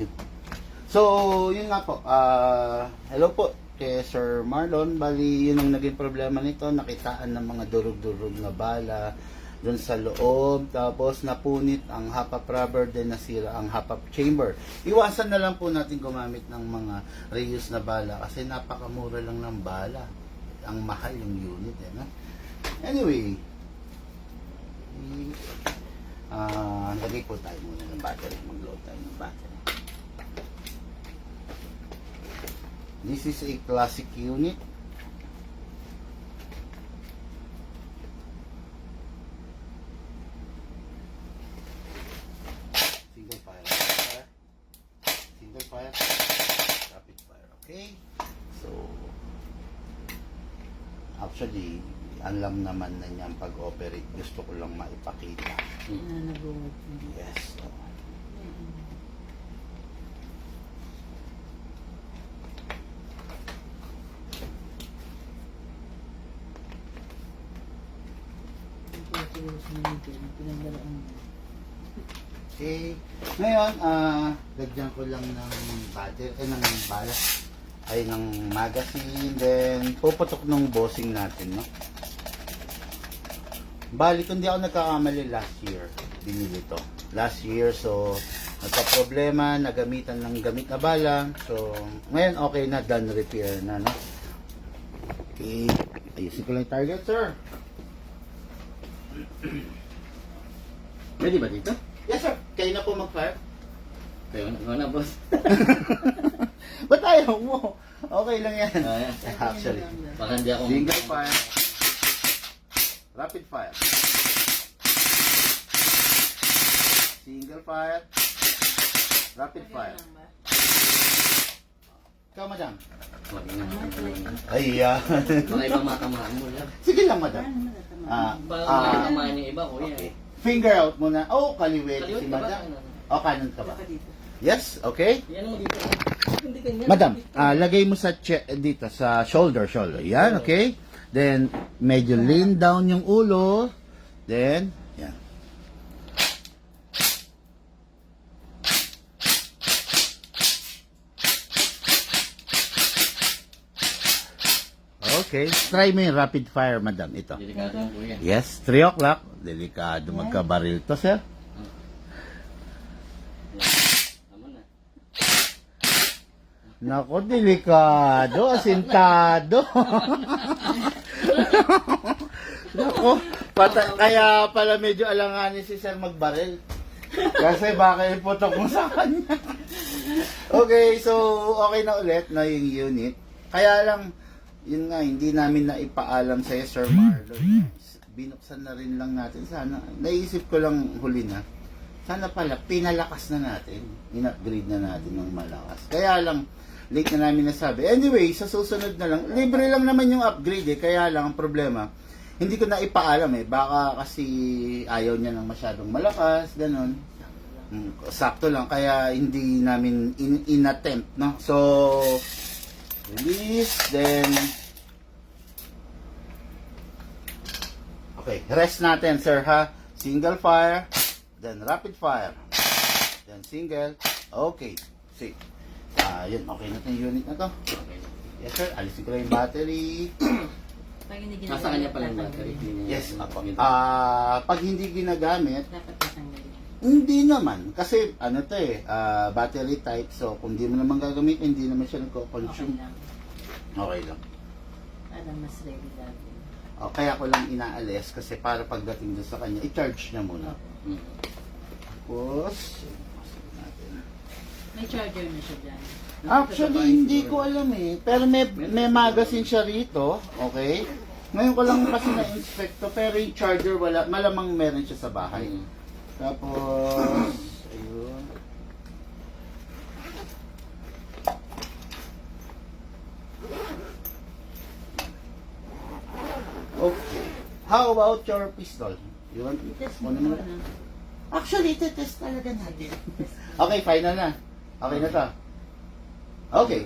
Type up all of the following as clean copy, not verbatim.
you. So, yun nga po. Hello po kay Sir Marlon. Bali, yun ang naging problema nito. Nakitaan ng mga durug-durug na bala dun sa loob. Tapos, napunit ang half-up rubber, then nasira ang half-up chamber. Iwasan na lang po natin gumamit ng mga reuse na bala kasi napakamura lang ng bala. Ang mahal yung unit. No? Anyway, lagay po tayo muna ng battery. Mag-load tayo ng battery. This is a classic unit. Single fire. Single fire. Rapid fire. Okay? So, actually, alam naman na niyang pag-operate. Gusto ko lang maipakita. Yes. So, okay. Ngayon, lagyan ko lang ng battery, ng bala, ay ng magazine, then puputok ng bossing natin, no? Bali, kung di ako nagkakamali last year, binili to. Last year, so, nagka-problema, nagamitan ng gamit na bala. So, ngayon okay na, done repair na, no? Okay. Ayusin ko lang yung target, sir. Pwede ba dito? Yes, sir. Kayo na po mag-fire. Kayo na, boss. Ba't ayaw mo? Okay lang yan. Actually. Baka hindi ako... Single fire. Rapid fire. Single fire. Rapid fire. Ikaw, madam. Ay, Mga ibang matamaan mo lang. sige lang, madam. Baka matamaan yung iba, kuya. Okay. Finger out muna. Oh, kaliwet si Kaliwet ka ba? madam. O, kanan ka ba? Yes, okay. Yan mo dito. Hindi ganyan. Madam, lagay mo sa dito, sa shoulder. Yan, okay. Then, medyo lean down yung ulo. Then, yan. Okay, try mo yung rapid fire, madam. Ito. Delikado yung kuya. Yes, 3 o'clock. Delikado magkabaril to, sir. Tama na. Nako, delikado. Asintado. Nako, kaya pala medyo alanganin si sir magbaril. Kasi baka iputok mo sa kanya. Okay, so okay na ulit na yung unit. Kaya lang, yun nga, hindi namin na ipaalam sa'yo, Sir Marlon. Binuksan na rin lang natin. Sana, naisip ko lang huli na, sana pala, pinalakas na natin. In-upgrade na natin ng malakas. Kaya lang, late na namin nasabi. Anyway, sa susunod na lang, libre lang naman yung upgrade Kaya lang, ang problema, hindi ko na ipaalam Baka kasi ayaw niya ng masyadong malakas, ganun. Sakto lang, kaya hindi namin in-attempt, no? So, release, then okay, rest natin, sir, ha? Single fire, then rapid fire, then single. Okay, see. Yun, okay na yung unit na to. Okay. Yes, sir, alisin ko lang yung battery. Nasa kanya pala yung battery. Yes, ako. Pag hindi ginagamit, Dapat tatanggalin. hindi naman. Kasi, battery type. So, kung di mo naman gagamit, hindi naman siya Okay nagko-consume. lang. Okay lang. Para mas ready lagi. Kaya ko lang inaalis kasi para pagdating doon sa kanya, i-charge niya muna. Hmm. Tapos, natin. May charger na siya dyan. Actually, hindi ko alam Pero may magazine siya rito. Okay? Ngayon ko lang kasi na-inspect to. Pero yung charger, wala. Malamang meron siya sa bahay. Tapos, ayun. Okay. How about your pistol? You want Test mo mo naman? na. Actually, test talaga natin. Okay, final na. Okay na to. Okay.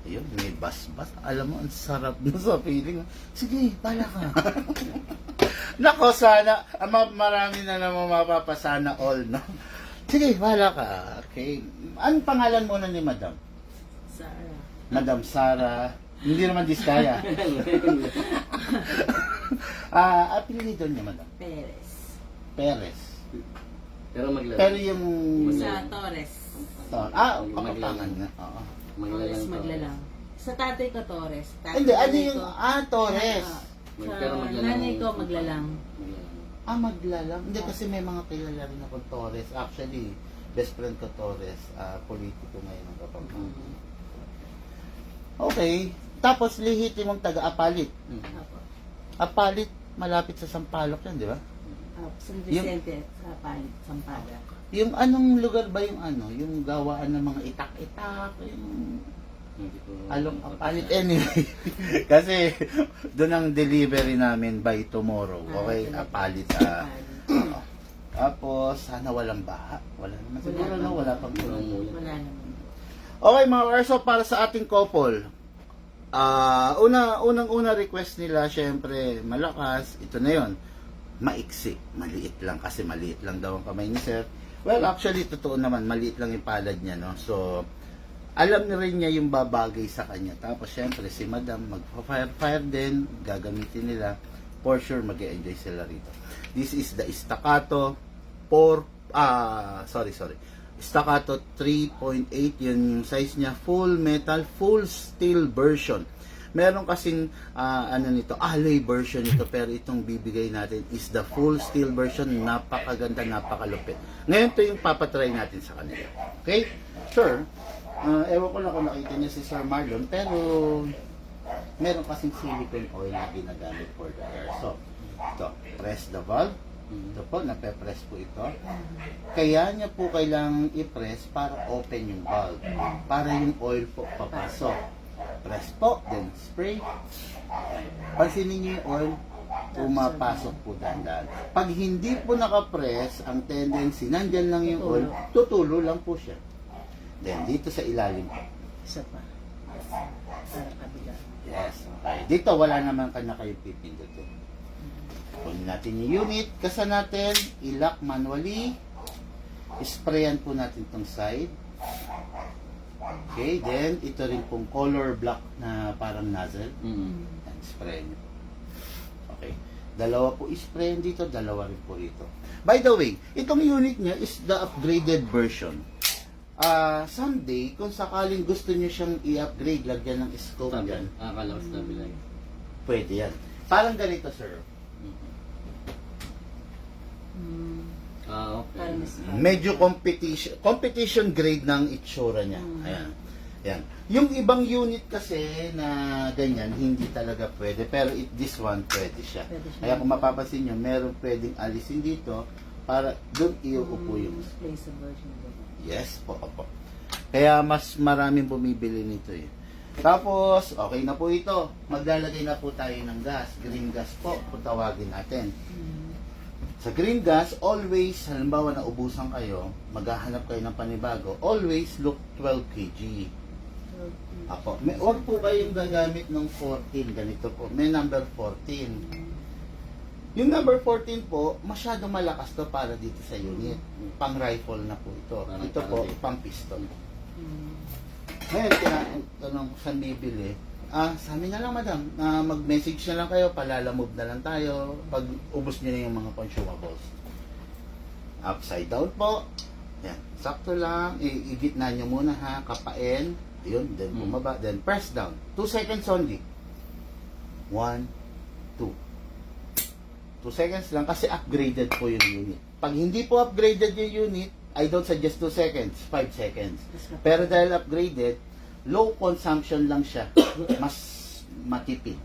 Ayun, may bas-bas. Alam mo, ang sarap na sa feeling. Sige, pala ka. Nako, sana, marami na naman mapapasana all, no? Sige, bahala ka. Okay. Anong pangalan muna ni Madam? Sarah. Madam Sara. Hindi naman Diskaya. Apelido niya, Madam. Perez. Perez. Pero maglalang. Pero yung... Sa Torres. Pakapangan nga. Oo. Torres maglalang. Sa tatay ko Torres. Hindi, ano nanay yung... ko- Torres. Sa Pero maglalang. nanay ko maglalang. Maglalang. Maglalang. Hindi, kasi may mga kilala rin ako Torres. Actually, best friend ko Torres. Politiko ngayon ng Kapampangan. Okay. Tapos, lihiti mong taga-Apalit. Apo. Apalit, malapit sa Sampaloc yan, di ba? San Vicente sa Palit, Sampaga. Yung anong lugar ba yung ano? Yung gawaan ng mga itak-itak, yung Hindi ko... along Apalit anyway. Kasi doon ang delivery namin by tomorrow. Okay, Apalit. Oo. Tapos sana walang baha. Wala naman siguro, no? Wala pang ulan. Wala naman. Okay mga Warso, para sa ating couple. Unang-una request nila, syempre, malakas. Ito na yon, maiksi. Maliit lang kasi maliit lang daw ang kamay ni Sir. Well, actually, totoo naman, maliit lang yung palad niya, no? So, alam na rin niya yung babagay sa kanya. Tapos, syempre, si Madam, mag-fire din, gagamitin nila. For sure, mag-enjoy sila rito. This is the Staccato Staccato 3.8, yun yung size niya, full metal, full steel version. Meron kasing nito, alloy version nito, pero itong bibigay natin is the full steel version. Napakaganda, napakalupit. Ngayon to yung papatry natin sa kanila. Okay? Sure. Ewan ko lang kung nakita niya si Sir Marlon, pero meron kasing silicone oil na ginagamit for the air. So, ito, press the valve. Ito po, nape-press po ito. Kaya niya po kailangang i-press para open yung valve. Para yung oil po papasok. Press po, then spray. Pansinin niyo yung oil, pumapasok po dahan-dahan. Pag hindi po nakapress, ang tendency, nandyan lang yung oil, tutulo lang po siya. Then, dito sa ilalim po. Isa pa. Sa kabila. Yes, okay. Dito, wala naman na kayong pipindutin. Kunin natin yung unit, kasa natin, i-lock manually, sprayan po natin tong side. Okay, then ito rin pong color block na parang nozzle. Yan, spray nyo. Okay, dalawa po isprayan dito, dalawa rin po rito. By the way, itong unit niya is the upgraded version. Someday, kung sakaling gusto niyo siyang i-upgrade, lagyan ng scope dyan, Akala ko sa tabi lang. pwede yan. Parang ganito, sir. Okay. Medyo competition grade ng itsura niya. Ayan. Ayan. Yung ibang unit kasi na ganyan, hindi talaga pwede. Pero this one, pwede siya. Pwede siya. Kaya kung mapapansin nyo, meron pwedeng alisin dito para doon iuupo yung... Place version. Yes po, opo. Kaya mas maraming bumibili nito eh. Tapos, okay na po ito. Maglalagay na po tayo ng gas. Green gas po, kung tawagin natin. Sa green gas, always, halimbawa na ubusan kayo, maghahanap kayo ng panibago, always look 12 kg. Apo, huwag po kayong gagamit ng 14, ganito po. May number 14. Yung number 14 po, masyadong malakas to para dito sa unit. Pang rifle na po ito. Ito po, pang pistol. Ngayon, tinatanong ko saan bibili. Sa amin na lang, madam. Mag-message na lang kayo, palalamove na lang tayo. Pag ubos nyo na yung mga consumables. Upside down po. Yan. Sakto lang. I-gitna nyo muna ha. Kapain. Yun. Then bumaba. Then press down. 2 seconds only. 1, 2. 2 seconds lang kasi upgraded po yung unit. Pag hindi po upgraded yung unit, I don't suggest 2 seconds. 5 seconds. Pero dahil upgraded, low consumption lang siya. Mas matipid.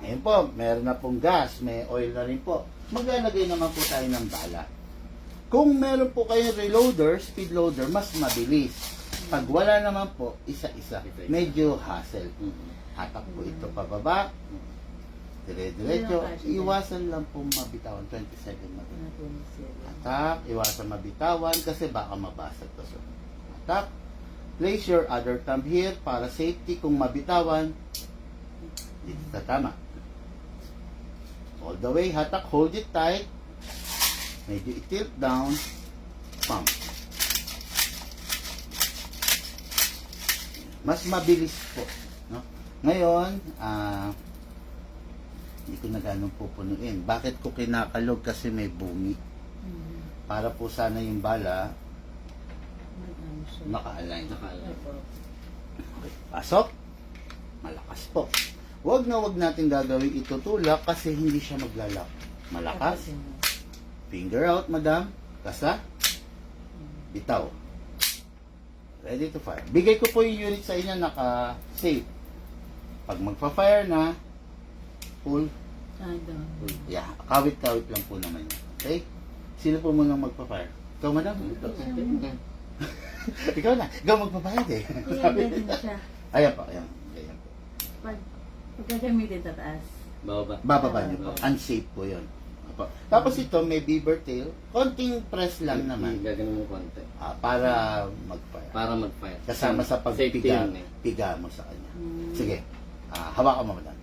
Ngayon po, meron na pong gas, may oil na rin po. Maglalagay naman po tayo ng bala. Kung meron po kayong reloader, speed loader, mas mabilis. Pag wala naman po, isa-isa. Medyo hassle. Hatak po ito pababa. Dire-diretso. Iwasan lang po mabitawan. 20 seconds mabitawan. Hatak, iwasan mabitawan kasi baka mabasag to. So, hatak. Place your other thumb here para safety. Kung mabitawan, dito tama. All the way, hatak, hold it tight. Medyo i-tilt down, pump. Mas mabilis po. No? Ngayon, hindi ko na ganun pupunuin. Bakit ko kinakalog? Kasi may bungi. Para po sana yung bala naka-align. Okay. Pasok. Malakas po. Huwag na huwag natin gagawin itutulak kasi hindi siya maglalak. Malakas. Finger out, madam. Kasa. Bitaw. Ready to fire. Bigay ko po yung unit sa inyo naka-safe. Pag magpa-fire na, pull. Yeah, kawit-kawit lang po naman yun. Okay? Sino po munang magpa-fire? Ikaw, madam? Ikaw na. Ikaw magpa-fire eh. Ayan po, ayan. Ayan po. Pag gagamitin tataas. Bababa. Bababa niyo po. Unsafe po yun. Apo. Tapos ito, may beaver tail. Konting press lang naman. Gaganon mo konti. Para mag-fire. Para mag-fire. Kasama sa Safety pagpiga yun eh. piga mo sa kanya. Sige. Hawakan mo, madam.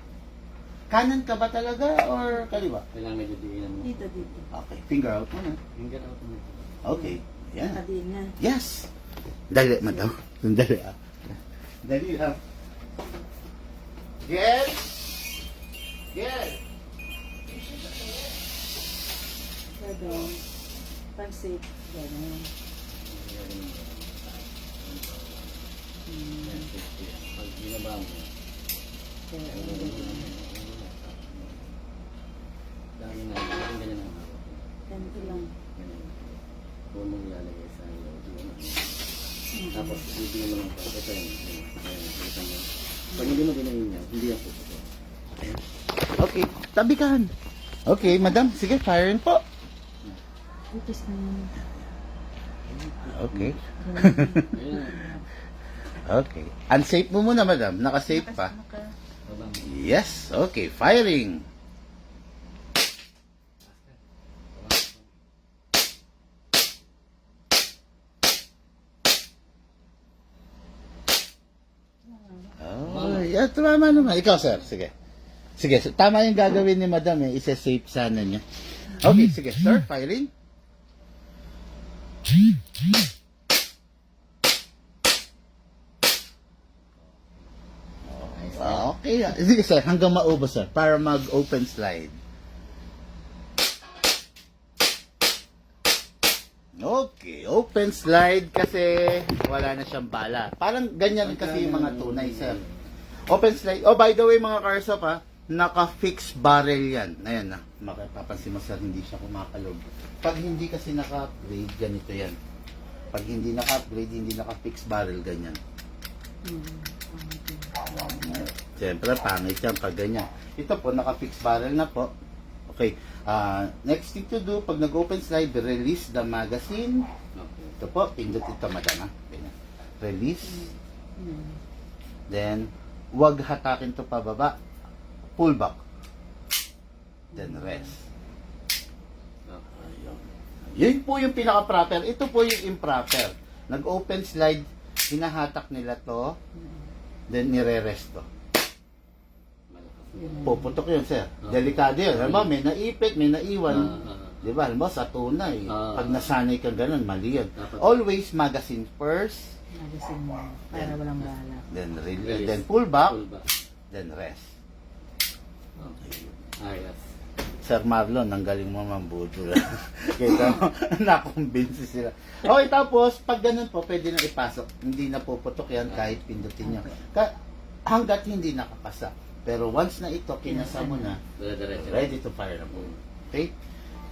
Kanan ka ba talaga or kaliwa? Kailangan medyo diinan mo. Dito. Okay. Finger out mo na. Finger out mo. Okay. Yan. Nakadiin na. Yes. Dali, madam. Dali ah. Dali ah. Get. Get. Gano'n. Pag safe. Gano'n. Pag binaba mo, dami na, parang ganyan ang hawak. Ganito lang. Ganyan. Huwag mong ilalagay sa ilaw. Tapos, bibigyan mo ng pag. Ito yun. Kita mo. Pag hindi mo ginayin yan, hindi yan puputo. Okay. Tabikan. Okay, madam. Sige, firing po. Ito na. Okay. Ayun. Okay. Unsafe mo muna, madam. Naka-safe pa. Baba mo. Yes. Okay. Firing. Oh, yeah, tama naman. Ikaw, sir. Sige. Sige, so, tama yung gagawin ni madam eh. Isa-safe sana niya. Okay, sige. Sir, firing. Okay. Sige, sir. Hanggang maubos, sir. Para mag-open slide. Okay, open slide kasi wala na siyang bala. Parang ganyan kasi yung mga tunay, sir. Open slide. Oh, by the way, mga Karsop, ha, naka-fix barrel yan. Ayan na. Mapapansin mo, sir, hindi siya kumakalog. Pag hindi kasi naka-upgrade, ganito yan. Pag hindi naka-upgrade, hindi naka-fix barrel, ganyan. Siyempre, pangit yan pag ganyan. Ito po, naka-fix barrel na po. Okay. Next thing to do, pag nag-open slide, release the magazine. Okay. Ito po, pindot ito, madam. Ganyan. Release. Then, wag hatakin to pababa. Pull back. Then rest. Ayun. Yun po yung pinaka-proper. Ito po yung improper. Nag-open slide, hinahatak nila to, then nire-rest to. Puputok yun, sir. Delikado yun. Alam mo, may naipit, may naiwan. Di ba? Alam mo, sa tunay. Pag nasanay ka ganun, mali yun. Always magazine first. Magasin mo. Para walang bala. Then Release. then pull back. Pull back. Then rest. Okay. Yes. Sir Marlon, ang galing mo mambudol. Kita mo, nakumbinsi sila. Okay, tapos, pag ganun po, pwede na ipasok. Hindi na puputok yan kahit pindutin nyo. Hanggat hindi nakapasa. Pero once na ito, kinasa mo na, Dire-diretso. ready to fire na po. Okay?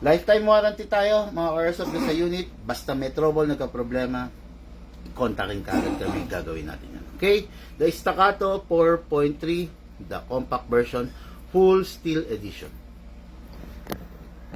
Lifetime warranty tayo, mga Airsoft sa unit. Basta may trouble, nagka-problema, kontakin ka agad kami, gagawin natin yan. Okay? The Staccato 4.3, the compact version, full steel edition.